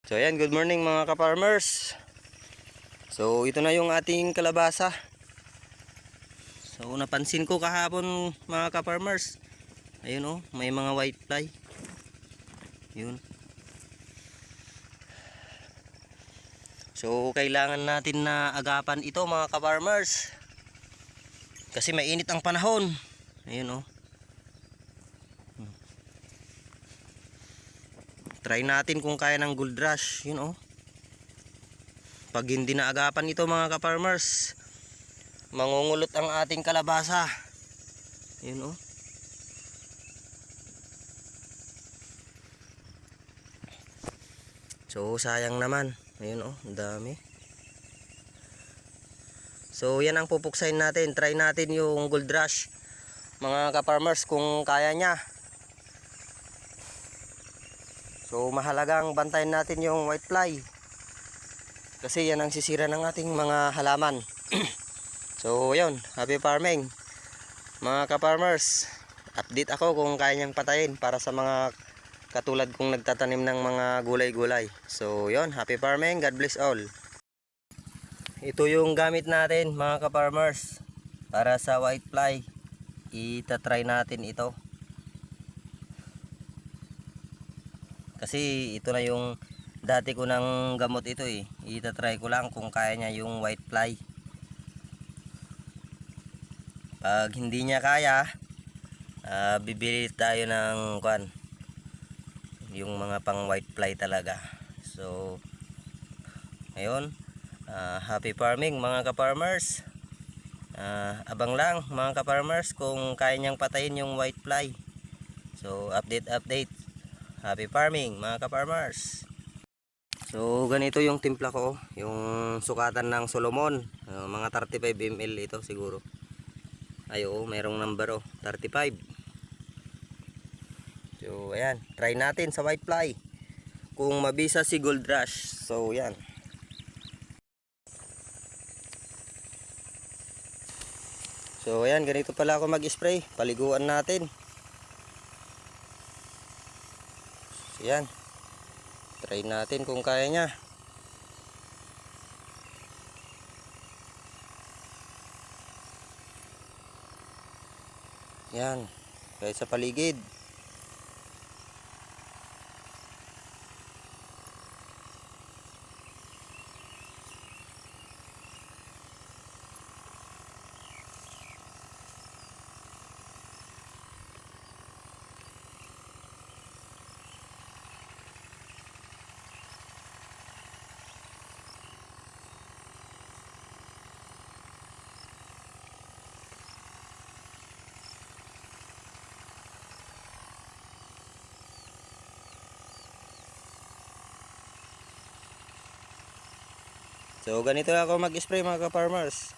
So ayan, good morning mga ka-farmers. So ito na yung ating kalabasa. So napansin ko kahapon mga ka-farmers, ayun oh, may mga white fly. Yun. So kailangan natin na agapan ito mga ka-farmers. Kasi mainit ang panahon. Ayun oh. Try natin kung kaya ng gold rush, yun oh. Pag hindi naagapan ito mga ka-farmers, mangungulot ang ating kalabasa. Yun oh. So sayang naman. Ayun oh, ang dami. So yan ang pupuksain natin. Try natin yung gold rush mga ka-farmers kung kaya niya. So mahalagang bantayan natin yung white fly, kasi yan ang sisira ng ating mga halaman. So yun, happy farming mga ka-farmers. Update ako kung kaya niyang patayin para sa mga katulad kong nagtatanim ng mga gulay-gulay. So yun, happy farming, God bless all. Ito yung gamit natin mga ka-farmers para sa white fly. Itatry natin ito. Kasi ito na yung dati ko ng gamot ito eh. Itatry ko lang kung kaya niya yung white fly. Pag hindi niya kaya, bibili tayo ng yung mga pang white fly talaga. So ngayon, happy farming mga ka-farmers. Abang lang mga ka-farmers kung kaya niyang patayin yung white fly. So update. Happy farming mga ka-farmers. So ganito yung timpla ko, yung sukatan ng Solomon, mga 35 ml ito siguro. Ay oo, mayroong number 35. So ayan, try natin sa white fly kung mabisa si gold rush. So yan. So ayan, ganito pala ako mag-spray. Paliguan natin. So yan. Try natin kung kaya niya. Yan. Kahit sa paligid. So ganito ako mag-spray mga ka-farmers.